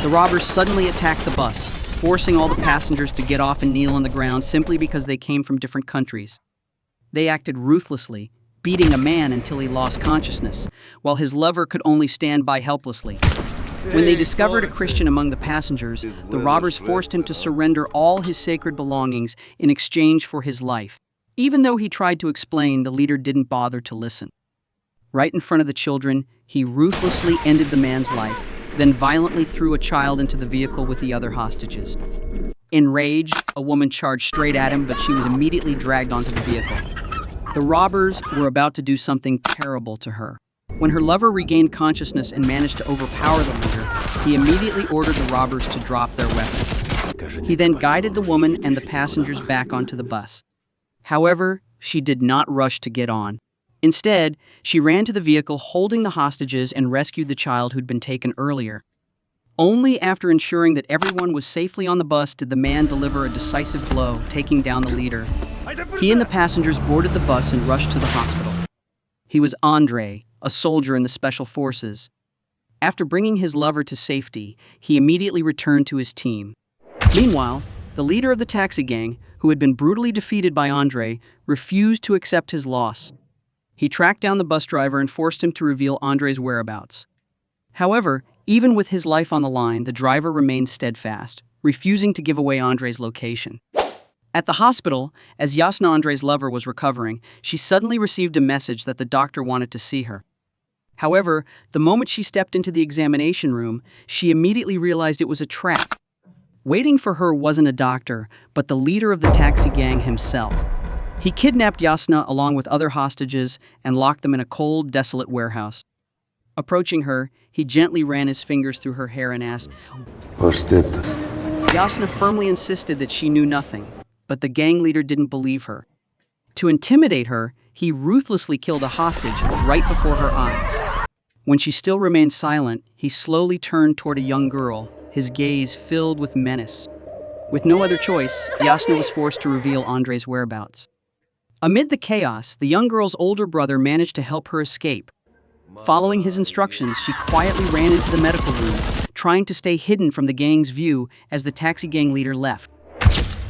The robbers suddenly attacked the bus, forcing all the passengers to get off and kneel on the ground simply because they came from different countries. They acted ruthlessly, beating a man until he lost consciousness, while his lover could only stand by helplessly. When they discovered a Christian among the passengers, the robbers forced him to surrender all his sacred belongings in exchange for his life. Even though he tried to explain, the leader didn't bother to listen. Right in front of the children, he ruthlessly ended the man's life, then violently threw a child into the vehicle with the other hostages. Enraged, a woman charged straight at him, but she was immediately dragged onto the vehicle. The robbers were about to do something terrible to her. When her lover regained consciousness and managed to overpower the leader, he immediately ordered the robbers to drop their weapons. He then guided the woman and the passengers back onto the bus. However, she did not rush to get on. Instead, she ran to the vehicle holding the hostages and rescued the child who'd been taken earlier. Only after ensuring that everyone was safely on the bus did the man deliver a decisive blow, taking down the leader. He and the passengers boarded the bus and rushed to the hospital. He was Andre, a soldier in the Special Forces. After bringing his lover to safety, he immediately returned to his team. Meanwhile, the leader of the taxi gang, who had been brutally defeated by Andre, refused to accept his loss. He tracked down the bus driver and forced him to reveal Andre's whereabouts. However, even with his life on the line, the driver remained steadfast, refusing to give away Andre's location. At the hospital, as Yasna, Andre's lover, was recovering, she suddenly received a message that the doctor wanted to see her. However, the moment she stepped into the examination room, she immediately realized it was a trap. Waiting for her wasn't a doctor, but the leader of the taxi gang himself. He kidnapped Yasna along with other hostages and locked them in a cold, desolate warehouse. Approaching her, he gently ran his fingers through her hair and asked, Yasna firmly insisted that she knew nothing, but the gang leader didn't believe her. To intimidate her, he ruthlessly killed a hostage right before her eyes. When she still remained silent, he slowly turned toward a young girl, his gaze filled with menace. With no other choice, Yasna was forced to reveal Andre's whereabouts. Amid the chaos, the young girl's older brother managed to help her escape. Following his instructions, she quietly ran into the medical room, trying to stay hidden from the gang's view as the taxi gang leader left.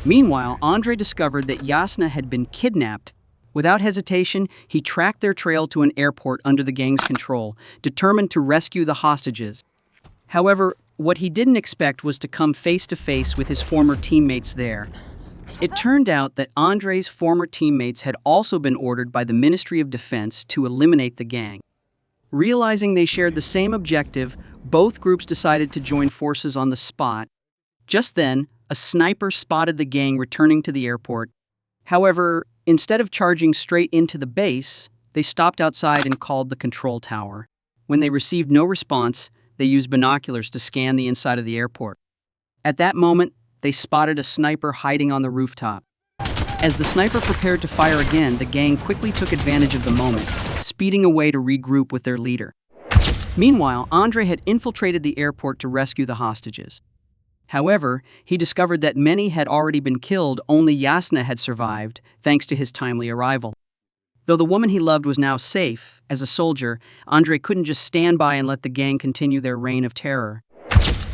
Meanwhile, Andre discovered that Yasna had been kidnapped. Without hesitation, he tracked their trail to an airport under the gang's control, determined to rescue the hostages. However, what he didn't expect was to come face to face with his former teammates there. It turned out that Andre's former teammates had also been ordered by the Ministry of Defense to eliminate the gang. Realizing they shared the same objective, both groups decided to join forces on the spot. Just then, a sniper spotted the gang returning to the airport. However, instead of charging straight into the base, they stopped outside and called the control tower. When they received no response, they used binoculars to scan the inside of the airport. At that moment, they spotted a sniper hiding on the rooftop. As the sniper prepared to fire again, the gang quickly took advantage of the moment, speeding away to regroup with their leader. Meanwhile, Andre had infiltrated the airport to rescue the hostages. However, he discovered that many had already been killed, only Yasna had survived, thanks to his timely arrival. Though the woman he loved was now safe, as a soldier, Andre couldn't just stand by and let the gang continue their reign of terror.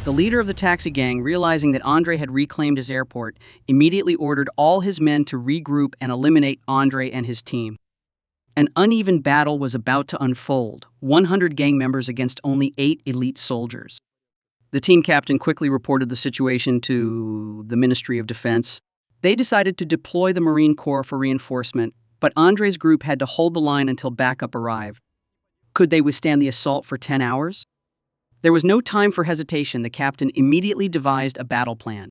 The leader of the taxi gang, realizing that Andre had reclaimed his airport, immediately ordered all his men to regroup and eliminate Andre and his team. An uneven battle was about to unfold, 100 gang members against only 8 elite soldiers. The team captain quickly reported the situation to the Ministry of Defense. They decided to deploy the Marine Corps for reinforcement, but Andre's group had to hold the line until backup arrived. Could they withstand the assault for 10 hours? There was no time for hesitation. The captain immediately devised a battle plan.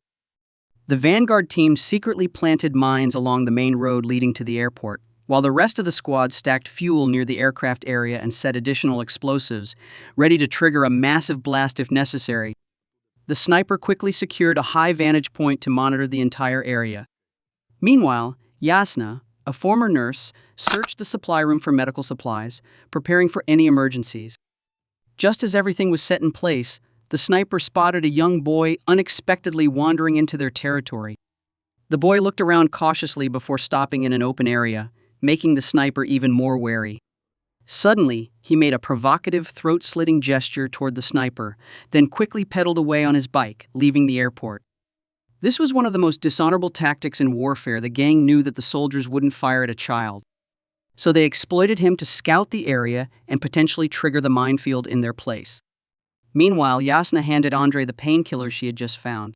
The vanguard team secretly planted mines along the main road leading to the airport, while the rest of the squad stacked fuel near the aircraft area and set additional explosives, ready to trigger a massive blast if necessary. The sniper quickly secured a high vantage point to monitor the entire area. Meanwhile, Yasna, a former nurse, searched the supply room for medical supplies, preparing for any emergencies. Just as everything was set in place, the sniper spotted a young boy unexpectedly wandering into their territory. The boy looked around cautiously before stopping in an open area, making the sniper even more wary. Suddenly, he made a provocative, throat-slitting gesture toward the sniper, then quickly pedaled away on his bike, leaving the airport. This was one of the most dishonorable tactics in warfare. The gang knew that the soldiers wouldn't fire at a child, so they exploited him to scout the area and potentially trigger the minefield in their place. Meanwhile, Yasna handed Andre the painkiller she had just found.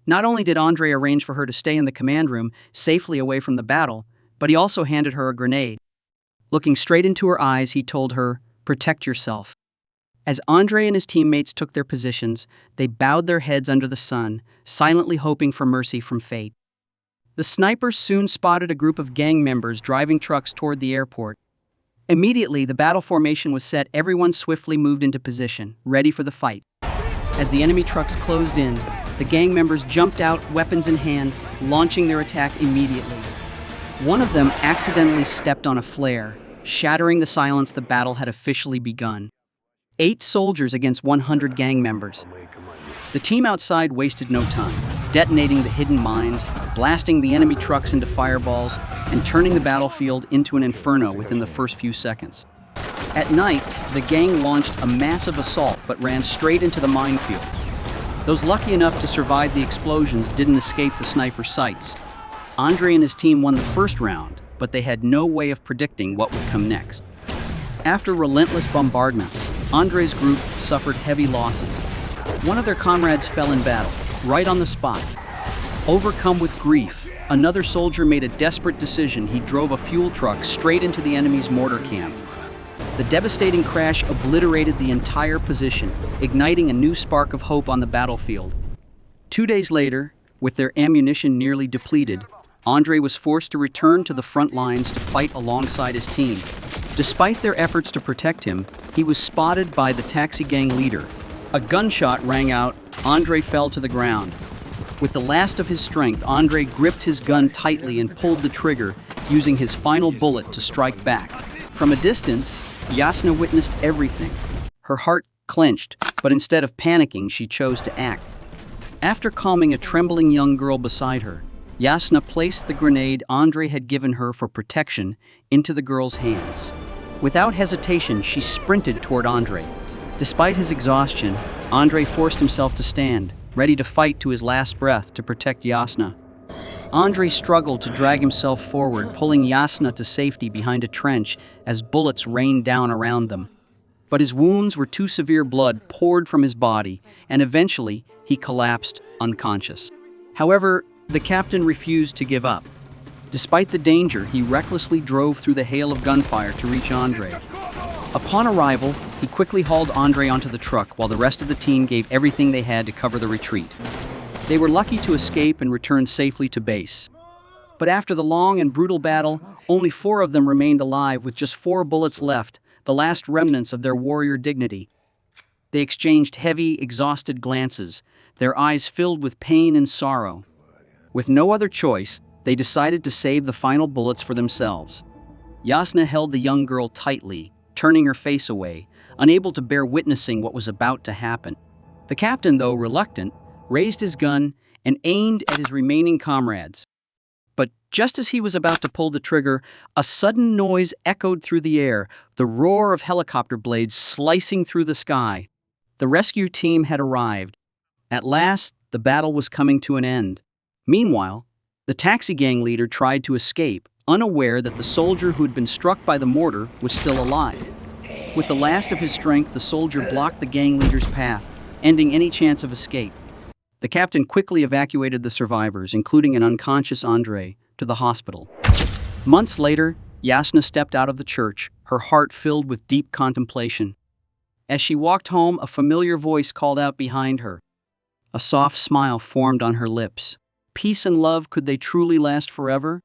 Not only did Andre arrange for her to stay in the command room, safely away from the battle, but he also handed her a grenade. Looking straight into her eyes, he told her, "Protect yourself." As Andre and his teammates took their positions, they bowed their heads under the sun, silently hoping for mercy from fate. The snipers soon spotted a group of gang members driving trucks toward the airport. Immediately, the battle formation was set. Everyone swiftly moved into position, ready for the fight. As the enemy trucks closed in, the gang members jumped out, weapons in hand, launching their attack immediately. One of them accidentally stepped on a flare, shattering the silence. The battle had officially begun. 8 soldiers against 100 gang members. The team outside wasted no time, detonating the hidden mines, blasting the enemy trucks into fireballs, and turning the battlefield into an inferno within the first few seconds. At night, the gang launched a massive assault but ran straight into the minefield. Those lucky enough to survive the explosions didn't escape the sniper sights. Andre and his team won the first round, but they had no way of predicting what would come next. After relentless bombardments, Andre's group suffered heavy losses. One of their comrades fell in battle, right on the spot. Overcome with grief, another soldier made a desperate decision. He drove a fuel truck straight into the enemy's mortar camp. The devastating crash obliterated the entire position, igniting a new spark of hope on the battlefield. 2 days later, with their ammunition nearly depleted, Andre was forced to return to the front lines to fight alongside his team. Despite their efforts to protect him, he was spotted by the taxi gang leader. A gunshot rang out. Andre fell to the ground. With the last of his strength, Andre gripped his gun tightly and pulled the trigger, using his final bullet to strike back. From a distance, Yasna witnessed everything. Her heart clenched, but instead of panicking, she chose to act. After calming a trembling young girl beside her, Yasna placed the grenade Andre had given her for protection into the girl's hands. Without hesitation, she sprinted toward Andre. Despite his exhaustion, Andre forced himself to stand, ready to fight to his last breath to protect Yasna. Andre struggled to drag himself forward, pulling Yasna to safety behind a trench as bullets rained down around them. But his wounds were too severe. Blood poured from his body, and eventually he collapsed unconscious. However, the captain refused to give up. Despite the danger, he recklessly drove through the hail of gunfire to reach Andre. Upon arrival, he quickly hauled Andre onto the truck while the rest of the team gave everything they had to cover the retreat. They were lucky to escape and return safely to base. But after the long and brutal battle, only 4 of them remained alive with just 4 bullets left, the last remnants of their warrior dignity. They exchanged heavy, exhausted glances, their eyes filled with pain and sorrow. With no other choice, they decided to save the final bullets for themselves. Yasna held the young girl tightly, turning her face away, unable to bear witnessing what was about to happen. The captain, though reluctant, raised his gun and aimed at his remaining comrades. But just as he was about to pull the trigger, a sudden noise echoed through the air, the roar of helicopter blades slicing through the sky. The rescue team had arrived. At last, the battle was coming to an end. Meanwhile, the taxi gang leader tried to escape, unaware that the soldier who had been struck by the mortar was still alive. With the last of his strength, the soldier blocked the gang leader's path, ending any chance of escape. The captain quickly evacuated the survivors, including an unconscious Andre, to the hospital. Months later, Yasna stepped out of the church, her heart filled with deep contemplation. As she walked home, a familiar voice called out behind her. A soft smile formed on her lips. Peace and love, could they truly last forever?